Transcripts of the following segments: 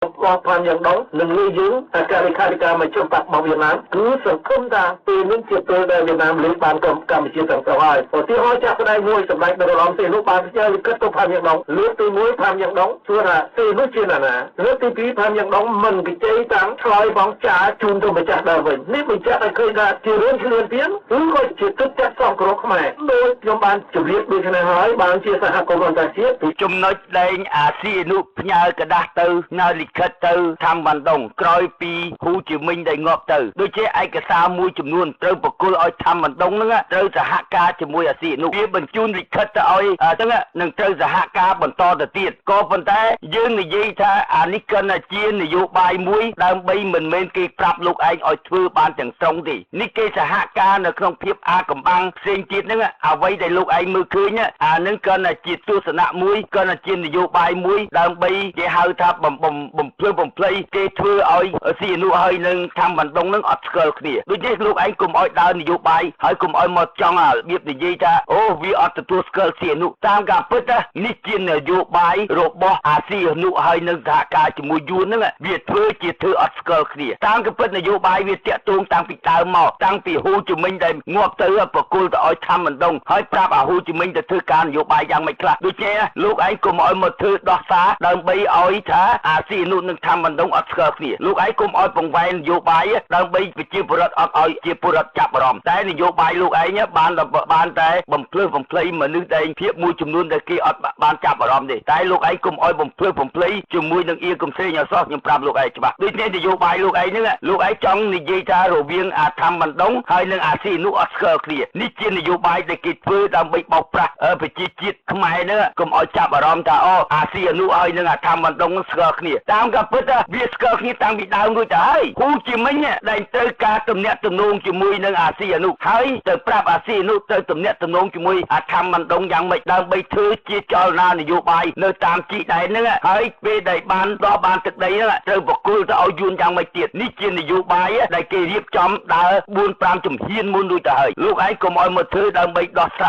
บความอย่างน้องหนึ่งเลยยืงอาการในคาดิการมาชมปักมาเวียดนามคือสังคมตาปีนึงเจียบตัวในเวียดนามหรือบานกรมการเชียร์ต่างสบายที่เขาจะได้มวยสมัยในรองเซนุบานที่จะลิขิตตัวความอย่างน้องหรือตีมวยความอย่างน้องส่วนเซนุเชียร์นะหรือตีปีความอย่างน้องมันกิจต่างทลายบองจ่าจูนตัวมาจากดาววินนี่มันจะเคยได้เจริญเฉลียนเพี้ยนหรือก็จิตตึกจัดสองกรกแม่โดยยมบานจุดเรียบโดยขณะหายบางเชียร์สหกรณ์การเชียร์จุ่มน้อยแดงอาเซียนุพญากระดาษเตอร์นาลิขิตเตอร์ทำบันดงกรอยปีฮูจิมินได้งอบเตอร์โดยเฉพาะไอกระซามวยจำนวนเติมปกุลอ้อยทำบันดงนั่งเติมสหการจมวยอาเซียนุเบี้ยบรรจุลิขิตเตอร์อ้อยตั้งหนึ่งเติมสหการบรรทอตะเตียดก็ปันแต่ยืนในยี่ท่าอานิกันเจียนในโยบายมวยดำใบเหมือนเมนกีปรับลูกไออ้อยทื่อบานจังตรงดีนี่เกสหการในครองเพียบอากำบังเสียงจิตนั่งเอาไว้ได้ลูกไอมือคืนเนี่ยนั่งกันจิตตัวสนะมวยกันเจียนในโยบายมวยดำใบเจ้าหาทับบ่มเพลย์เกทื่ออ้อยเสียนุอ้อยนึงทำบันดงนึงอัดเกิลเนี่ยโดยเฉพาะลูกไอกลุ่มอ้อยดาวในโยบายให้กลุ่มอ้อยหมดจังเบียบในยี่ท่าโอ้วิอัดตัวเกิลเสียนุตามการพิจารณานี่จีนในโยบายโรบอาเซียนุให้นึงสหการจมูกยูนนึงเบียดเพื่อจิตเธออัดเกิลเนี่ยตามการพิจารณาโยบายเบียดเตะตรงตั้งปีตาหมอตั้งปีฮูจิมินได้งวบเตอประกุลต่ออ้อยทำบันดงให้ปราบฮูจิมินจะเธอการโยบายยังไม่คลาดโดยเฉพาะลูกไอกลุ่มอ้อยหมดเธอดอกสาดังใบอ้อยท่าอาเซียนุนึงทำบันดงอัดเกิลเนี่ยลูกไอกลุ่มอ้อยปงไว้นโยบายดังใบไปจีบรัดอ้อยจีบรัดจับรอมแต่นโยบายลูกไอเนี่ยบานแต่บ่มเพลย์เหมือนนึกได้เพียบมวยจำนวนตะกี้อัดบานจับรอมดิแต่ลูกไอกลุ่มอ้อยบ่มเพลย์จมูกนึงเอียกลุ่มเสียงซอกยังปราบลูกไอใช่ปะด้วยนโยบายลูกไอเนี่ยลูกไอจังนี่ยีท่าโรเบียงทำบันดงให้นึงอาเซียนุอัดเกิลเนี่ยนี่จีนนโยบายตะกี้เพื่อดังใบบอกปราไปจีจิตขมายเนี่ยกลุ่มอ้อยจับรอมท่าอ้ออาเซียนุให้นึงทำบันดงเกิลเนี่ยตามกับเพื่อเบียสเกิลเนี่ยตั้งปีดาวด้วยจ้าฮูจิมินเนี่ยได้เจอการตุ่มเนี่ยตุ่มนงจมูกนึงอาเซียนุให้เจอปราบอาเซียนุเจอตุ่มเนี่ยตุ่มนงจมูกทำบันดงยังไม่ดังใบถือจีจอลนานโยบายเนื้อตามจีได้เนี่ยให้ไปได้บานรอบานตึกได้เนี่ยเจอบอกกูจะเอายุนยังไม่เจียดนี่จีนนโยบายได้เกลียบจอมได้บุญปรามจุ่มเฮียนมุนดูจะให้ลูกไอ้ก็มอยมาถือดังใบดอกซ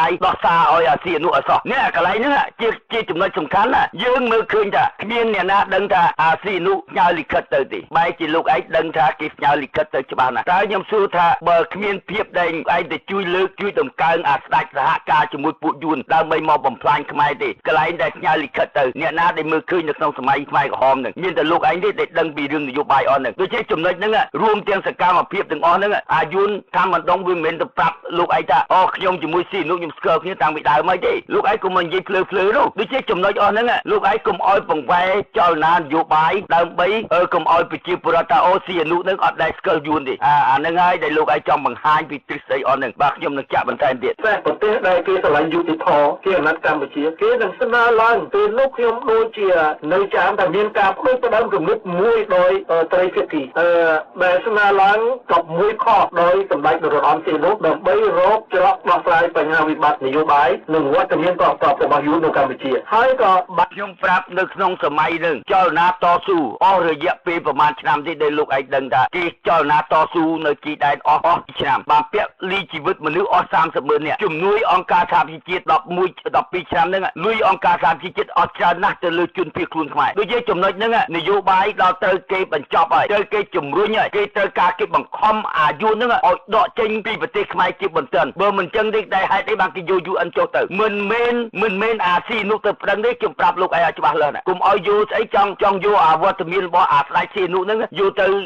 าอ้อยอาเซียนุอสอเนี่ยอะไรเนี่ยจีจุ่มเลยสำคัญนะยืงมือคืนจะเมียนเนี่ยนะดังจะอาเซียนุยาลิขิตเตอร์ดิใบจีลูกไอ้ดังจะกิฟยาลิขิตเตอร์ฉบับนะแต่ยังสู้ถ้าเบิกเมียนเพียบแดงไอ้จะช่วยเลือกช่วยตรงกลางอาศัยสหการจมูกปุยุนดังใบมอบ่มพลายขมายดิกลายได้ยาลิขิตเตอร์เนี่ยนะได้มือคืนในสมัยขมายกับหอมหนึ่งมีแต่ลูกไอ้ได้ดังปีเรื่องนโยบายอ่อนหนึ่งโดยใช้จุ่มเลยนั่งรวมเตียงสกามาเพียบถึงอ่อนนั่งอายุนทำมันต้องวิเมนจะปรับลูกไอ้จะอ๋อขยมจมูกซีนุกยมสเกิร์เนี่ยต่างไปได้ไม่ได้ลูกไอ้กุมันยิ่งเพลือลูกโดยใช้จุ่มเลยอ่อนนั่งลูกไอ้กุมอ้อยปงไว้เจ้านานโยบายดังใบกุมอ้อยไปจีบรัตโอซีนุกนั่งอัดได้สเกิร์ยูนดินั่งไงได้ลูกไอ้จอมบังหายไปตริสไออ่อนหนึ่งบางขยมนึกจับมันแทนเดียดแต่ประเทศใดเกสลายยุติธรเกี่ยนัดการบัญชีเกนังสนาลังเป็นลูกขยมโดยเจียในจามแต่เมียนกาพูดประดามกับมุกมวยโดยไตรเฟตีแบบสนาลังกับมวยข้อโดยสำหรับโดยรอมซีนุกแบบใบโรคจะรับมาสลายปัญหาวิบัตินโยบายหนึ่งว่าจะเมียนต่อประมายุในการบัญชีให้ก็บัตรยมปรับนึกนองสมัยหนึ่งเจ้าหน้าต่อสู้อ้อระยะปีประมาณชามที่ได้ลูกไอ้ดังดาที่เจ้าหน้าต่อสู้ในจีได้อ้อชามบางเปียลีชีวิตมนุษย์อ้อ30,000เนี่ยจุ่มนุ้ยองการทำพิจิตร10 ปีชามนึงลุยองการทำพิจิตรอ้อชนะจะเลยจุนเพียคลุนขมายโดยเฉพาะจุ่มน้อยนึงนโยบายเราเตอเกย์บรรจบไปเตอเกย์จุ่มรุ่ยเนี่ยเกย์เตอการเกย์บังคอมอายุนึงอ้อดอกเจงปีประเทศขมายเก็บบนเตือนเบอร์มันจังได้ให้ได้บางกิโยยูอันโจเตอร์มันเมนอาซีนุกเตอร์ดังได้จุ่มปรับลูกไอ้จุบาเลยนะกลุ่มอ้อยยูไอ้จังยูอาวัตมินบ่อาไลซีนุนึงยูเตอร์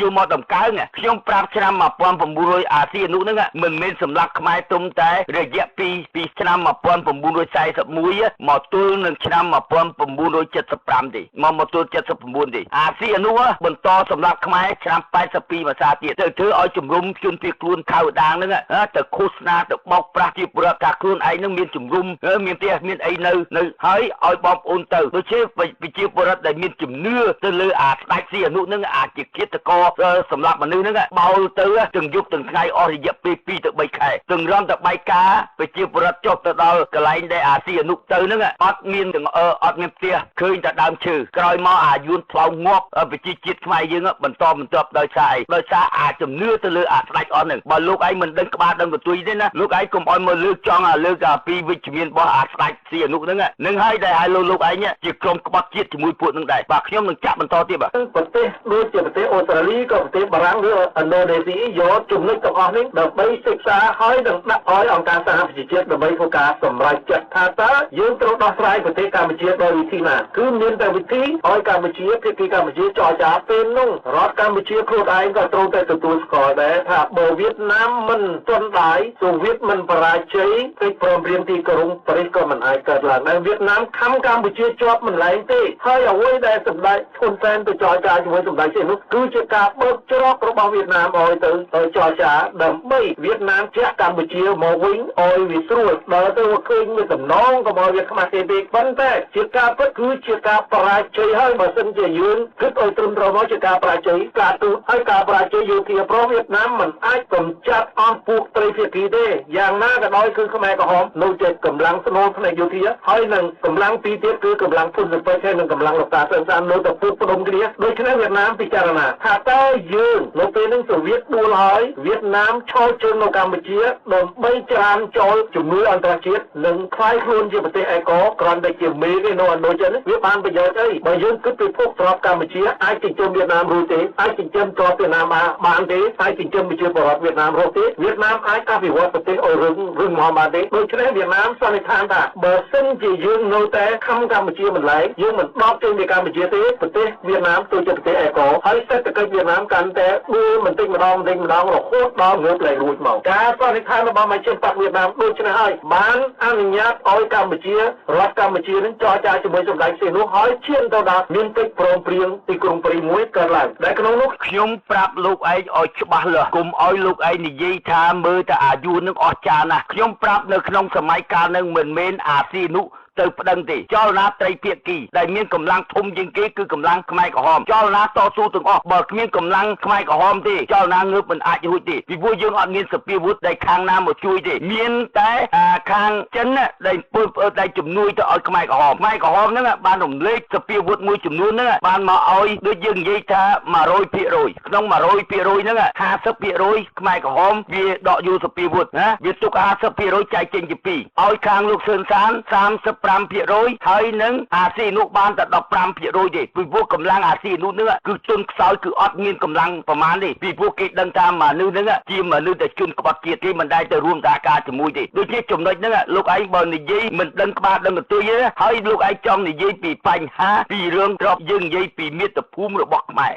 ยูมอดำก้าไงขยมปรับชนะมาปอนผมบุรุษอาซีนุนึงมันเมนสำลักขมายตุ้มแต่ระยะปีชนะมาปอนผมบุรุษใส่สมุยมาตัวหนึ่งชนะมาปอนผมบุรุษ73ดิมาตัว79ดิอาซีนุบนต่อสำลักขมายชนะ80 ปีมาซาเตียเธออ้อยจุ่มรุมจุนเพียคลุนข่าวดังนึงแต่โฆษณาแต่บอกปราจีบรักคลุนไอ้นึงมีจุ่มรุมมีเตี้ยมีไอ้เนื้อให้อ้อยบอมอุนเตอร์โดยเฉพาะไปจีบรักได้มีจุ่มเนื้อเตลืออาจได้เสียนุนึงอาจจะคิดตะกอสำหรับมันนึงเบาเตอร์ถึงยุคถึงไงอ้อยยับปีตะใบไข่ถึงร้อนตะใบกาไปจีบรักจบตะดาวกระไรได้อาเซียนุเตอร์นึงอดมีนถึงอดมีเตี้ยเคยจะดามชื่อกลอยมาอายุนพลาวงบไปจีจิตทำไมยังมันตอมมันตบโดยชาอาจจุ่มเนื้อเตลืออาจได้อ่อนหนึ่งบอลลูกไอ้มันดึงกระบาดดึงกับตุยได้นะลูกไอ้กุมอ้อยมันเลือกจังเลือกปีวิจมีนบ่อาจได้เสียนุนึงให้ได้ให้ลูกไอ้เนี่ยจีกรมกระบาดจิตมวยปวดนึงได้บ បាទខ្ញុំនឹងចាក់បន្តទៀតបាទប្រទេសដូចជាប្រទេសអូស្ត្រាលីក៏ប្រទេសបារាំងឬឥណ្ឌូនេស៊ីយកចំណុចទាំងអស់នេះដើម្បីសិក្សាហើយនឹងដាក់ឲ្យអង្គការសហប្រជាជាតិដើម្បីធ្វើការសម្រេចចិត្តថាតើយើងត្រូវដោះស្រាយប្រទេសកម្ពុជាដោយវិធីណាគឺមានតែវិធីឲ្យកម្ពុជាភាគីកម្ពុជាចរចាពេលនោះរដ្ឋកម្ពុជាខ្លួនឯងក៏ត្រូវតែទទួលស្គាល់ដែរថាបើវៀតណាមមិនទាន់ដាយសូវៀតមិនបរាជ័យកិច្ចព្រមព្រៀងទីក្រុងប៉ារីសក៏មិនអាចកើតឡើងដែរវៀតណាមខំកម្ពុជាជាប់មិនឡើងទេហើយអ្វីដែលសម្ដេចហ៊ុនសែនទៅចរចាជាមួយសម្ដេចសៀននោះគឺជាការបើកច្រករបស់វៀតណាមឲ្យទៅចរចាដើម្បីវៀតណាមជាកម្ពុជាមកវិញឲ្យវាស្រួលដល់ទៅឃើញមានតំណងក៏មកវាខ្មាស់ទេប៉ុន្តែជាការពិតគឺជាការបរាជ័យហើយបើសិនជាយើងគិតឲ្យត្រឹមត្រូវមកជាការបរាជ័យការទូតហើយការបរាជ័យយោធាប្រវៀតណាមមិនអាចកម្ចាត់អស់ពួកត្រីភាគីទេយ៉ាងណាក៏ដោយគឺខ្មែរក្រហមនៅតែកម្លាំងស្នូលផ្នែកយោធាហើយនឹងកម្លាំងពីរទៀតគឺកម្លាំងពុនសិពេចហើយនឹងកម្លាំងលោកតាសឹងសាននៅតែពុតផ្ដុំគ្នាដូច្នេះវៀតណាមពិចារណាថាតើយើងនៅពេលនេះសូវៀតដួលហើយវៀតណាមឈរជើងនៅកម្ពុជាដើម្បីច្រានចូលជំនួយអន្តរជាតិនិងខ្លាយខ្លួនជាប្រទេសឯកគ្រាន់តែជាមេទេនៅឥណ្ឌូចិនវាបានប្រយោជន៍អីបើយើងគិតពីភពទ្រព្យកម្ពុជាអាចចិញ្ចឹមវៀតណាមរួចទេអាចចិញ្ចឹមទ្រព្យវៀតណាមបានទេអាចចិញ្ចឹមប្រជាពលរដ្ឋវៀតណាមរួចទេវៀតណាមអាចអភិវឌ្ឍប្រទេសឲ្យរឹងមាំបានទេដូច្នេះវៀតណាមសន្និដ្ឋានថាបើសិនជាយើងនៅតែខំកម្ពុជាមិនឡើងយើងមិនដកចេញពីកម្ពុជាទេប្រទេសវៀតណាមទៅជាប្រទេសឯកហើយសេដ្ឋកិច្ចវៀតណាមកាន់តែដួលបន្តិចម្ដងរហូតដល់ងើបឡើងរួចមកការសន្និដ្ឋានរបស់មជ្ឈិមបកវៀតណាមដូចនេះហើយបានអនុញ្ញាតឲ្យកម្ពុជារដ្ឋកម្ពុជានឹងចរចាជាមួយសម្ដេចសៀននោះហើយឈានទៅដល់មានកិច្ចព្រមព្រៀងទីក្រុងប៉ារីសមួយកើតឡើងដែលក្នុងនោះខ្ញុំប្រាប់លោកឯងឲ្យច្បាស់លាស់កុំឲ្យលោកឯងនិយាយថាមើលតែអាយុនឹងអស្ចារ្យណាស់ខ្ញុំប្រាប់នៅក្នុងសម័យកាលនឹងមិនមែនអាស៊ីនុទៅប្តឹងទេចលនាត្រីភាគីដែលមានកម្លាំងធំជាងគេគឺកម្លាំងខ្មែរក្រហមចលនាតស៊ូទាំងអស់បើគ្មានកម្លាំងខ្មែរក្រហមទេចលនាងើបមិនអាចរួចទេពីព្រោះយើងអត់មានសពាវុធដែលខាងណាមកជួយទេមានតែខាងចិនដែលធ្វើតែជំនួយទៅឲ្យខ្មែរក្រហមហ្នឹងបានរំលែកសពាវុធមួយចំនួនហ្នឹងបានមកឲ្យដូចយើងនិយាយថា100%ក្នុង100%ហ្នឹង50%ខ្មែរក្រហមវាដកយល់សពាវុធណាវាទុក50%ចែកចេញជា2ឲ្យខាងលោកសឿនសាន35% ហើយនឹងអាស៊ីនុបានតែ15%ទេពីព្រោះកម្លាំងអាស៊ីនុនឹងគឺជន់ខ្សោយគឺអត់មានកម្លាំងប្រមាណទេពីព្រោះគេដឹងថាមនុស្សនឹងជាមនុស្សតែជន់ក្បត់ជាតិគេមិនដែលទៅរួមសហការជាមួយទេដូចជាចំណុចហ្នឹងលោកឯងបើនិយាយមិនដឹងក្បាលដឹងកន្ទុយទេហើយលោកឯងចង់និយាយពីបញ្ហាពីរឿងទ្រព្យយើងនិយាយពីមាតុភូមិរបស់ខ្មែរ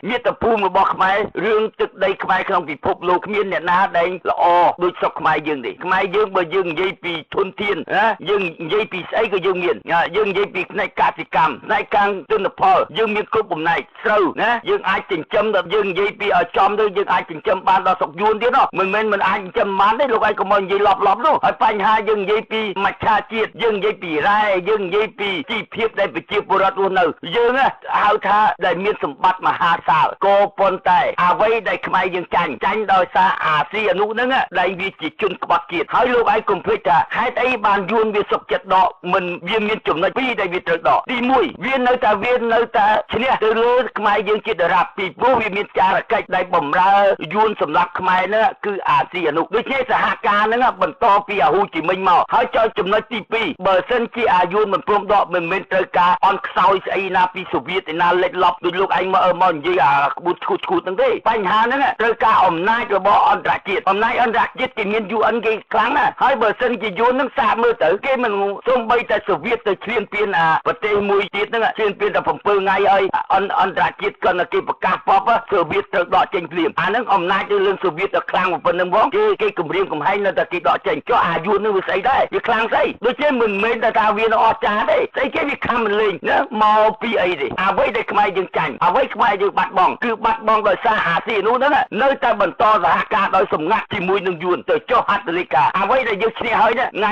រឿងទឹកដីខ្មែរក្នុងពិភពលោកគ្មានអ្នកណាដែលល្អដូចស្រុកខ្មែរយើងទេខ្មែរយើងបើយើងនិយាយពីធនធានណាយើងនិយាយពីស្អីក៏យើងមានយើងនិយាយពីផ្នែកកសិកម្មផ្នែកខាងទិន្នផលយើងមានគ្រប់បំណែកស្រូវណាយើងអាចចិញ្ចឹមដល់យើងនិយាយពីឲ្យចំទៅយើងអាចចិញ្ចឹមបានដល់ស្រុកយួនទៀតមិនមែនមិនអាចចិញ្ចឹមបានទេលោកឯងកុំមកនិយាយលប់នោះហើយបញ្ហាយើងនិយាយពីមច្ឆជាតិយើងនិយាយពីរ៉ែយើងនិយាយពីជីវភាពដែលប្រជាពលរដ្ឋរស់នៅយើងហៅថាដែលមានសម្បត្តិមហាសាលក៏ប៉ុន្តែអ្វីដែលខ្មែរយើងចាញ់ដោយសារអាស៊ីអនុហ្នឹងដែលវាជាជនក្បត់ជាតិហើយលោកឯងកុំភ្លេចថាហេតុអីបានយួនវាសុកចិត្តដកមិនវាមានចំណុចពីរដែលវាត្រូវដកទី1វានៅតែឈ្នះទៅលើខ្មែរយើងជាដរាបពីព្រោះវាមានចារកិច្ចដែលបំរើយួនសម្រាប់ខ្មែរហ្នឹងគឺអាស៊ីអនុដូច្នេះសហការហ្នឹងបន្តពីអាហ៊ូជីមិញមកហើយចូលចំណុចទី2បើសិនជាអាយួនមិនព្រមដកមិនមែនត្រូវការអន់ខ្សោយស្អីណាពីសូវៀតឯណាលិចលប់ដូចលោកឯងមកនិយាយអាក្បួនឈូតហ្នឹងទេបញ្ហាហ្នឹងត្រូវការអំណាចរបស់អន្តរជាតិគេមាន UN គេខ្លាំងណាស់ហើយបើសិនជាយួនហ្នឹងសាកមើលទៅគេមិនសូម្បីតែសូវៀតទៅឈ្លានពានប្រទេសមួយទៀតហ្នឹងឈ្លានពានតែ7ថ្ងៃឲ្យអន្តរជាតិគាត់គេប្រកាសប៉បសូវៀតត្រូវដកចេញភ្លាមអាហ្នឹងអំណាចទៅលើសូវៀតទៅខ្លាំងប៉ុណ្្នឹងផងគេគម្រាមកំហែងនៅតែគេដកចេញចុះអាយួនហ្នឹងវាស្អីដែរវាខ្លាំងស្អីដូចជាមិនមែនថាវាអស្ចារ្យទេស្អីគេវាខំមិនលេងណាមកពីអីទេអ្វីដែលខ្មែរយើងចាញ់អ្វីខ្មែរយើងបាត់បង់គឺបាត់បង់ដោយសារអាស៊ីនោះហ្នឹងនៅតែបន្តសហការដោយសម្ងាត់ជាមួយនឹងយួនទៅចុះហត្ថលេខាអ្វីដែលយើងឈ្នះហើយថ្ងៃ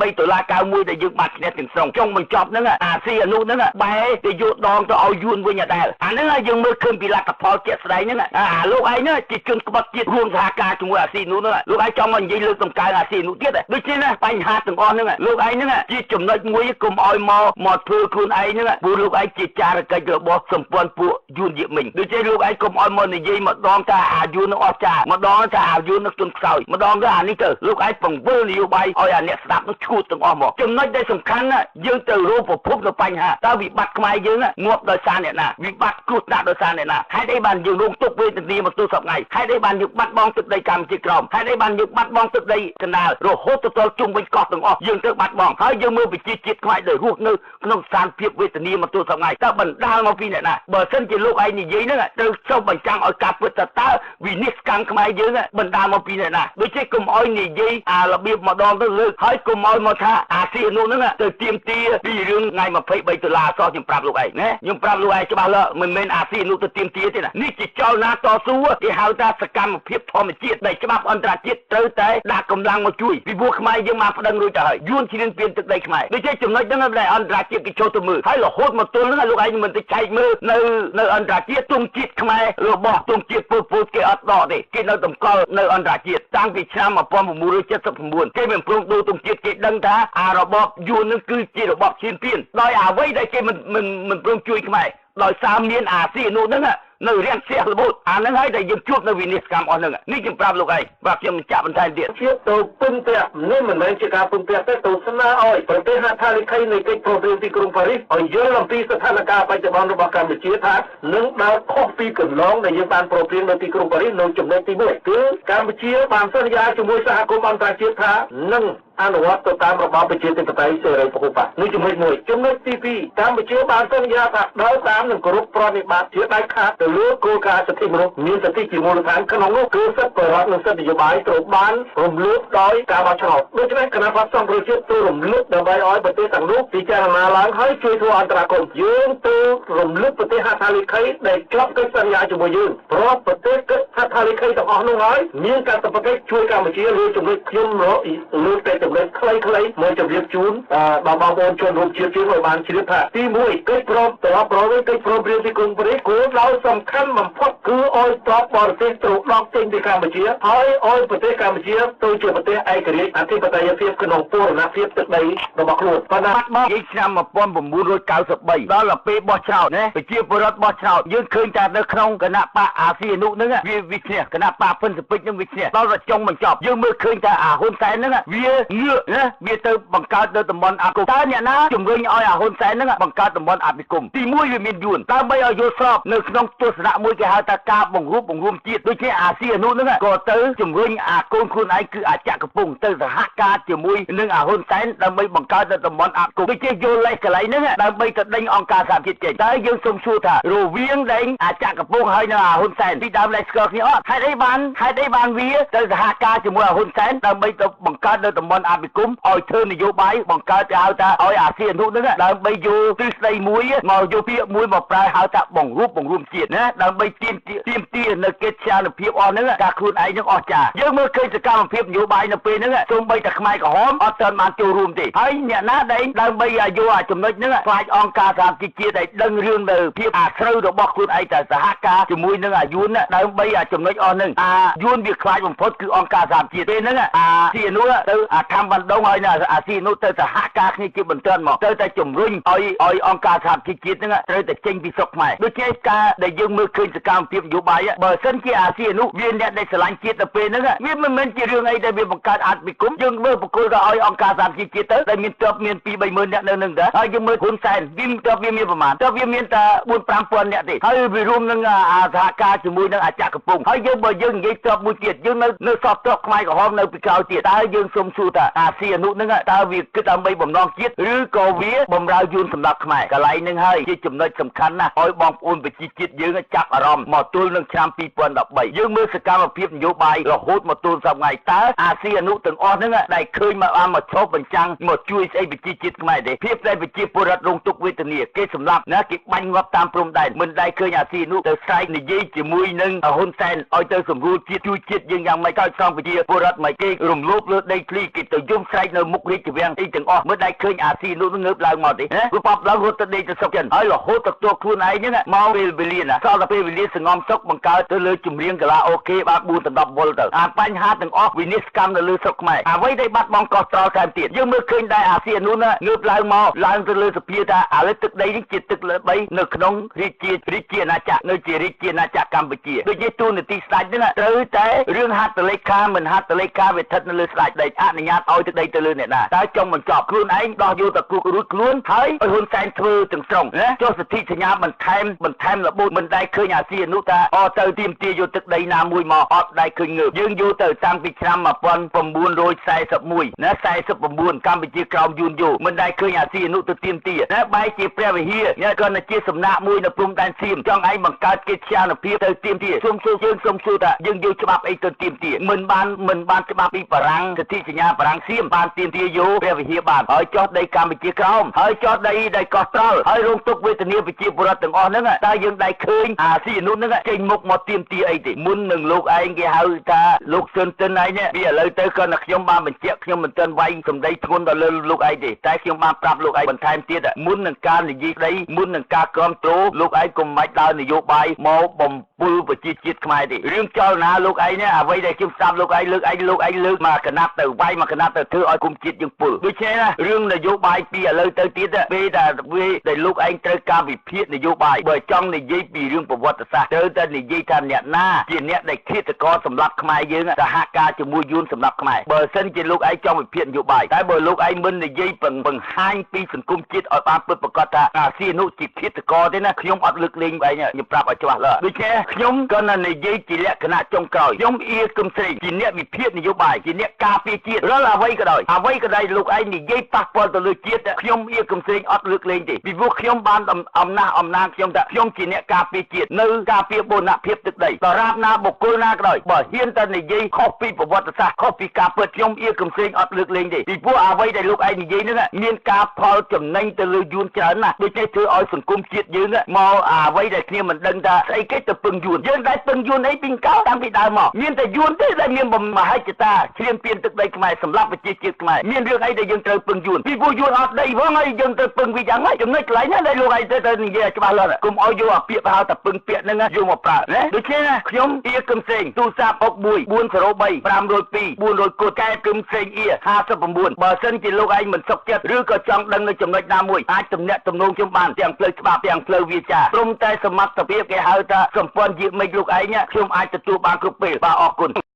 23/91ដែលយើងបានឈ្នះទាំងស្រុងចុងបញ្ចប់ហ្នឹងអាស៊ីអនុហ្នឹងបែរទៅយកដងទៅឲ្យយួនវិញដែរអាហ្នឹងយើងមើលឃើញពីលទ្ធផលជាក់ស្ដែងហ្នឹងអាលោកឯងហ្នឹងជាជនក្បត់ជាតិរួមសហការជាមួយអាស៊ីអនុហ្នឹងលោកឯងចង់មកនិយាយលើកតម្កើងអាស៊ីអនុទៀតដូច្នេះណាបញ្ហាទាំងអស់ហ្នឹងលោកឯងហ្នឹងជាចំណុចមួយកុំឲ្យមកធ្វើខ្លួនឯងហ្នឹងព្រោះលោកឯងជាចារកិច្ចរបស់សម្ព័ន្ធពួកយួនយៀមិញដូច្នេះលោកឯងកុំឲ្យមកនិយាយម្ដងថាអាយួននឹងអស្ចារ្យម្ដងថាអាយួននឹងទុនខ្សោយម្ដងទៅអានេះទៅលោកឯងបង្វិលនយោបាយឲ្យអាអ្នកស្ដាប់នឹងឈួតទាំងអស់មកចំណុចដែលសំខាន់ ហ្នឹងយើងទៅរੂប្រភពនៅបញ្ហាតើវិបត្តិខ្មែរយើងងាប់ដោយសារអ្នកណាវិបត្តិគ្រោះថ្នាក់ដោយសារអ្នកណាហេតុអីបានយើងរងទុក្ខវេទនាមកទល់សប្តាហ៍ថ្ងៃហេតុអីបានយើងបាត់បង់ទឹកដីកម្ពុជាក្រោមហេតុអីបានយើងបាត់បង់ទឹកដីកណ្ដាលរហូតទៅជុំវិញកោះទាំងអស់យើងទៅបាត់បង់ហើយយើងមើលប្រជាជាតិខ្មែរដែលរស់នៅក្នុងស្ថានភាពវេទនាមកទល់សប្តាហ៍ថ្ងៃតើបណ្ដាលមកពីអ្នកណាបើសិនជាលោកឯងនិយាយហ្នឹងត្រូវចុះបញ្ចាំងឲ្យការពិតតើវិនិច្ឆ័យខ្មែរយើងបណ្ដាលមកពីអ្នកណាដូចជាកុំឲ្យនិយាយរបៀបម្ដងទៅលើកហើយកុំឲ្យមកថាអាស៊ីនោះហ្នឹងទៅទៀមទាពីរឿងថ្ងៃ$23សោះខ្ញុំប្រាប់លោកឯងណាខ្ញុំប្រាប់លោកឯងច្បាស់លាស់មិនមែនអាស៊ីនោះទៅទៀមទាទេណានេះជាចលនាតស៊ូគេហៅថាសកម្មភាពធម្មជាតិដែលច្បាប់អន្តរជាតិត្រូវតែដាក់កម្លាំងមកជួយពីព្រោះខ្មែរយើងមកប្តឹងរួចទៅហើយយួនឈ្លានពានទឹកដីខ្មែរដូចជាចំណុចហ្នឹងដែលអន្តរជាតិគេចូលទៅមើលហើយរហូតមកទល់ហ្នឹងលោកឯងមិនទៅចែកមើលនៅអន្តរជាតិទង់ជាតិខ្មែររបស់ទង់ជាតិពលពតគេអត់ដកទេគេនៅតម្កល់នៅអន្តរជាតិតាំងពីឆ្នាំ1979គេមិនព្រមដូរទង់ជាតិគេដឹងថារបបយួននឹងគឺជារបបឈ្លានពានដោយអ្វីដែលគេមិនព្រមជួយខ្មែរដោយសារមានអាស៊ីនោះហ្នឹងនៅរៀនផ្ទះរបូតអាហ្នឹងហើយដែលយើងជួបនៅវិនិច្ឆ័យកម្មអស់ហ្នឹងនេះខ្ញុំប្រាប់លោកឯងបាទខ្ញុំបញ្ជាក់បន្ថែមទៀតជាទៅពឹងពាក់នេះមិនមែនជាការពឹងពាក់ទេទៅស្នើឲ្យប្រទេសហត្ថលេខីនៃកិច្ចព្រមព្រៀងទីក្រុងប៉ារីសឲ្យយល់អំពីស្ថានភាពបច្ចុប្បន្នរបស់កម្ពុជាថានឹងដើរខុសពីកន្លងដែលយើងបានព្រមព្រៀងនៅទីក្រុងប៉ារីសនៅចំណុចទី1គឺកម្ពុជាបានសន្យាជាមួយសហគមន៍អន្តរជាតិថានឹងអនុវត្តទៅតាមរបបប្រជាធិបតេយ្យសេរីពហុបកនេះចំណុច1ចំណុចទី2កម្ពុជាបានសន្យាថាដើរតាមនឹងគោរពប្រតិបត្តិជាដាច់ខាតទៅលើគោលការណ៍សិទ្ធិមនុស្សមានសិទ្ធិជាមូលដ្ឋានក្នុងនោះគឺសិទ្ធិបរិបទនិងសិទ្ធិនយោបាយត្រូវបានរំលោភដោយការបោះឆ្នោតដូច្នេះគណៈបក្សសង្គ្រោះជាតិទៅរំលោភដើម្បីឲ្យប្រទេសទាំងនោះពិចារណាឡើងហើយជួយធ្វើអន្តរាគមន៍យើងទៅរំលោភប្រទេសហត្ថលេខីដែលជាប់កិច្ចសន្យាជាមួយយើងព្រោះប្រទេសហត្ថលេខីទាំងអស់នោះហើយមានកាតព្វកិច្ចជួយកម្ពុជាលើចំណុចខ្ញុំលើកតែចំណុចខ្លីៗមកជម្រាបជូនដល់បងប្អូនជនរួមជាតិយើងឲ្យបានជ្រាបថាទី1កិច្ចព្រមព្រៀងទីក្រុងប៉ារីសគោលដៅសំខាន់បំផុតគឺឲ្យតបបរទេសត្រូវដកចេញពីកម្ពុជាហើយឲ្យប្រទេសកម្ពុជាទៅជាប្រទេសឯករាជ្យអធិបតេយ្យភាពក្នុងពរណភាពទឹកដីរបស់ខ្លួនប៉ុន្តែមកនិយាយឆ្នាំ1993ដល់ពេលបោះឆ្នោតណាប្រជាពលរដ្ឋបោះឆ្នោតយើងឃើញថានៅក្នុងគណៈបកអាស៊ីអនុហ្នឹងវាឈ្នះគណៈបកពិនសពេចហ្នឹងវាឈ្នះដល់តែចុងបញ្ចប់យើងមើលឃើញថាហ៊ុនសែនហ្នឹងវាងឿណាវាទៅបង្កើតនៅតំបន់អាគមតើអ្នកណាជំរុញឲ្យហ៊ុនសែនហ្នឹងបង្កើតតំបន់អភិគមទី1វាមានយួនដើម្បីឲ្យយល់ស្របនៅក្នុងទស្សនៈមួយគេហៅថាការបង្រួមជាតិដូចជាអាស៊ីអនុហ្នឹងក៏ទៅជំរុញកូនខ្លួនឯងគឺអាចក្រកំពុងទៅសហការជាមួយនឹងហ៊ុនសែនដើម្បីបង្កើតនៅតំបន់អភិគមដូចជាយល់លេសកន្លែងហ្នឹងដើម្បីទៅដេញអង្គការសហជាតិចេញតែយើងសូមសួរថារវាងដេញអាចក្រកំពុងហើយនៅហ៊ុនសែនពីដើមលេសស្គាល់គ្នាអត់ហេតុអីបានវាទៅសហការជាមួយហ៊ុនសែនដើម្បីទៅបង្កើតនៅតំបន់អភិគមឲ្យធ្វើនយោបាយបង្កើតគេហៅថាឲ្យអាស៊ីអនុហ្នឹងដើម្បីយកទ្រឹស្ដីមួយមកយកពាក្យមួយមកប្រើហៅថាបង្រួមជាតិណាដើម្បីទាមទារនៅកិច្ចជានុភាពអស់ហ្នឹងការខ្លួនឯងនឹងអស់ចាយើងមើលឃើញសកម្មភាពនយោបាយនៅពេលហ្នឹងសូម្បីតែខ្មែរក្រហមអត់ទាន់បានចូលរួមទេហើយអ្នកណាដែលដើម្បីយកចំណុចហ្នឹងខ្លាចអង្គការសហជីវជាតិដែលដឹងរឿងនៅភាពអាស្រូវរបស់ខ្លួនឯងតែសហការជាមួយនឹងយួនដើម្បីចំណុចអស់ហ្នឹងយួនវាខ្លាចបំផុតគឺអង្គការសហជាតិពេលហ្នឹងស៊ីអនុទៅខំបណ្ដងឲ្យអាស៊ីអនុទៅសហការគ្នាជាបន្ទាន់មកទៅតែជំរុញឲ្យអង្គការសហជីវជាតិហ្នឹងត្រូវតែចេញពីស្រុកខ្មែរដូចជាការដែលយើងមើលឃើញសកម្មភាពនយោបាយបើសិនជាអាស៊ីអនុវាអ្នកដែលស្រឡាញ់ជាតិទៅពេលហ្នឹងវាមិនមែនជារឿងអីដែលវាបង្កើតអភិគមយើងមើលបកគលទៅឲ្យអង្គការសហជីវជាតិទៅដែលមានទ័ពមាន 2-30000 អ្នកនៅនឹងដែរហើយយើងមើលហ៊ុនសែនវាទ័ពវាមានប្រមាណទ័ពវាមានតែ 4-5,000 អ្នកទេហើយវារួមនឹងសហការជាមួយនឹងអាចក្រកំពុងហើយបើយើងនិយាយទ័ពមួយទៀតយើងនៅសពទ័ពខ្មែរក្រហមនៅពីក្រោយទៀតតើយើងសូមសួរថាអាស៊ីអនុហ្នឹងតើវាគិតដើម្បីបំណងជាតិឬក៏វាបំរើយួនសម្រាប់ខ្មែរកន្លែងហ្នឹងហើយជាចំណុចសំខាន់ណាស់ឲ្យបងប្អូនប្រជាជាតិយើងចាប់អារម្មណ៍មកទល់នឹងឆ្នាំ2013យើងមើលសកម្មភាពនយោបាយរហូតមកទល់សប្តាហ៍ថ្ងៃតើអាស៊ីអនុទាំងអស់ហ្នឹងដែលឃើញមកឈប់បញ្ចាំងមកជួយស្អីប្រជាជាតិខ្មែរទេភាពដែលប្រជាពលរដ្ឋរងទុក្ខវេទនាគេសម្លាប់ណាគេបាញ់ងាប់តាមព្រំដែនមិនដែលឃើញអាស៊ីអនុទៅស្រែកនិយាយជាមួយនឹងហ៊ុនសែនឲ្យទៅសម្រួលជាតិជួយជាតិយើងយ៉ាងម៉េចឲ្យស្រង់ប្រជាពលរដ្ឋមកគេរំលោភលើដីធ្លីគេទៅយំស្រែកនៅមុខរាជវាំងអីទាំងអស់មិនដែលឃើញអាស៊ីអនុងើបឡើងមកទេព្រោះបបឡើងរត់ទៅដេកទៅសុកចិនហើយរហូតទៅខ្លួនឯងហ្នឹងមកពេលវេលាណាស ល់តែពេលវេលាសងំសុកបង្កើតទៅលើជំនាញកាឡាអូខេបាន4ដល់10វល់ទៅបញ្ហាទាំងអស់វិនិច្ឆ័យកម្មនៅលើស្រុកខ្មែរអ្វីដែលបាត់បង់កោះត្រល់ថែមទៀតយើងមើលឃើញដែរអាស៊ីអានុនងើបឡើងមកឡើងទៅលើសភាថាឥឡូវទឹកដីនេះជាទឹកលើ3នៅក្នុងរាជាអាណាចក្រនៅជារាជាអាណាចក្រកម្ពុជាដូចជាទូនាទីស្ដេចហ្នឹងត្រូវតែរឿងហត្ថលេខាមិនហត្ថលេខាវាស្ថិតនៅលើស្ដេចដីអនុញ្ញាតឲ្យទឹកដីទៅលើអ្នកណាតែចង់បញ្ចប់ខ្លួនឯងដោះយកតគូរួចខ្លួនហើយឲ្យហ៊ុនសែនធ្វើទាំងស្រុងណាចុះសទ្ធិសញ្ញាបន្ថែមរបូតមិនដែលឃើញអាស៊ីអានុថាទៅទាមទារយកទឹកដីណាមួយមកអត់ដែលឃើញងើបយើងយកទៅតាំងពីឆ្នាំ1941ណា49កម្ពុជាក្រោមយួនយោមិនដែលឃើញអាស៊ីអានុទៅទាមទារណាបែរជាព្រះវិហារគាត់ទៅជាសំណាក់មួយនៅព្រំដែនសៀមចង់ឯងបង្កើតកិច្ចជានុភាពទៅទាមទារសុំសួរថាយើងយកច្បាប់អីទៅទាមទារមិនបានច្បាប់ពីបារាំងសន្ធិសញ្ញាបារាំងសៀមបានទាមទារយកព្រះវិហារបានហើយចោះដីកម្ពុជាក្រោមហើយចោះដីកោះត្រល់ហើយរងទុក្ខវេទនាប្រជាពលរដ្ឋទាំងអស់ហ្នឹងតើយើងដែលឃើញអាស៊ីអានុហ្នឹងចេញមុខមកទាមទារអីទេមុននឹងលោកឯងគេហៅថាលោកស៊ុនទិនឯងវាឥឡូវទៅគាត់តែខ្ញុំបានបញ្ជាក់ខ្ញុំមិនទាន់វាយសម្ដីធ្ងន់ដល់លើលោកឯងទេតែខ្ញុំបានប្រាប់លោកឯងបន្ថែមទៀតមុននឹងការនិយាយស្ដីមុននឹងការគ្រប់គ្រងលោកឯងកុំបាច់ដើរនយោបាយមកបំពុលប្រជាជាតិខ្មែរទេរឿងចលនាលោកឯងអ្វីដែលខ្ញុំស្ដាប់លោកឯងលើកមកកណាត់ទៅវាយមកកណាត់ទៅធ្វើឲ្យគុំជាតិយើងពុលដូច្នេះណារឿងនយោបាយពីឥឡូវទៅទៀតពេលដែលលោកឯងត្រូវការវិភាគនយោបាយបើចង់និយាយពីរឿងប្រវត្តិសាស្ត្រត្រូវតែនិយាយថាអ្នកណាជាអ្នកដែលឃាតករសម្រាប់ខ្មែរយើងសហការជាមួយយួនសម្រាប់ខ្មែរបើសិនជាលោកឯងចង់វិភាគនយោបាយតែបើលោកឯងមិននិយាយបង្ហាញពីសង្គមជាតិឲ្យបានពិតប្រាកដថាអាស៊ីអានុជាឃាតករទេណាខ្ញុំអត់លើកលែងឯងខ្ញុំប្រាប់ឲ្យច្បាស់លាស់ដូច្នេះខ្ញុំក៏និយាយជាលក្ខណៈចុងក្រោយខ្ញុំអៀកឹមស្រីជាអ្នកវិភាគនយោបាយជាអ្នកការពារជាតិរាល់អ្វីក៏ដោយលោកឯងនិយាយប៉ះពាល់ទៅលើជាតិខ្ញុំអៀកឹមស្រីអត់លើកលែងទេពីព្រោះខ្ញុំបានអំណាចខ្ញុំថាខ្ញុំជាអ្នកការពារជាតិនៅការពារបូរណភាពទឹកដីដរាបណាបុគ្គលណាក៏ដោយបើហ៊ានតែនិយាយខុសពីប្រវត្តិសាស្ត្រខុសពីការពិតខ្ញុំអៀកឹមស្រីអត់លើកលែងទេពីព្រោះអ្វីដែលលោកឯងនិយាយហ្នឹងមានការផលចំណេញទៅលើយួនច្រើនណាស់ដូច្នេះធ្វើឲ្យសង្គមជាតិយើងមកអ្វីដែលគ្នាមិនដឹងថាស្អីគេទៅពឹងយួនយើងដែលពឹងយួនអីពីកៅតាំងពីដើមមកមានតែយួនទេដែលមានមហិច្ឆតាឈ្លានពានទឹកដីខ្មែរសម្រាប់ប្រជាជាតិខ្មែរមានរឿងអីដែលយើងត្រូវពឹងយួនពីព្រោះយួនអត់ដីផងហើយយើងត្រូវពឹងវាយ៉ាងម៉េចចំណុចកន្លែងណាដែលលោកឯងទៅនិយាយច្បាស់លាស់កុំឲ្យយកអាពាក្យប្រហៅតែពឹងពាក្យហ្នឹងយកមកប្រើណាដូច្នេះណាខ្ញុំអៀកឹមសេងទូរស័ព្ទ61 403 502 400កូដកែកឹមសេងអៀ59បើសិនជាលោកឯងមិនសុខចិត្តឬក៏ចង់ដឹងនៅចំណុចណាមួយអាចទំនាក់ទំនងខ្ញុំបានទាំងផ្លូវច្បាប់ទាំងផ្លូវវាចាព្រមតែសមត្ថភាពគេហៅថាសម្ព័ន្ធជាមិត្តលោកឯងខ្ញុំអាចទទួលបានគ្រប់ពេលបាទអរគុណ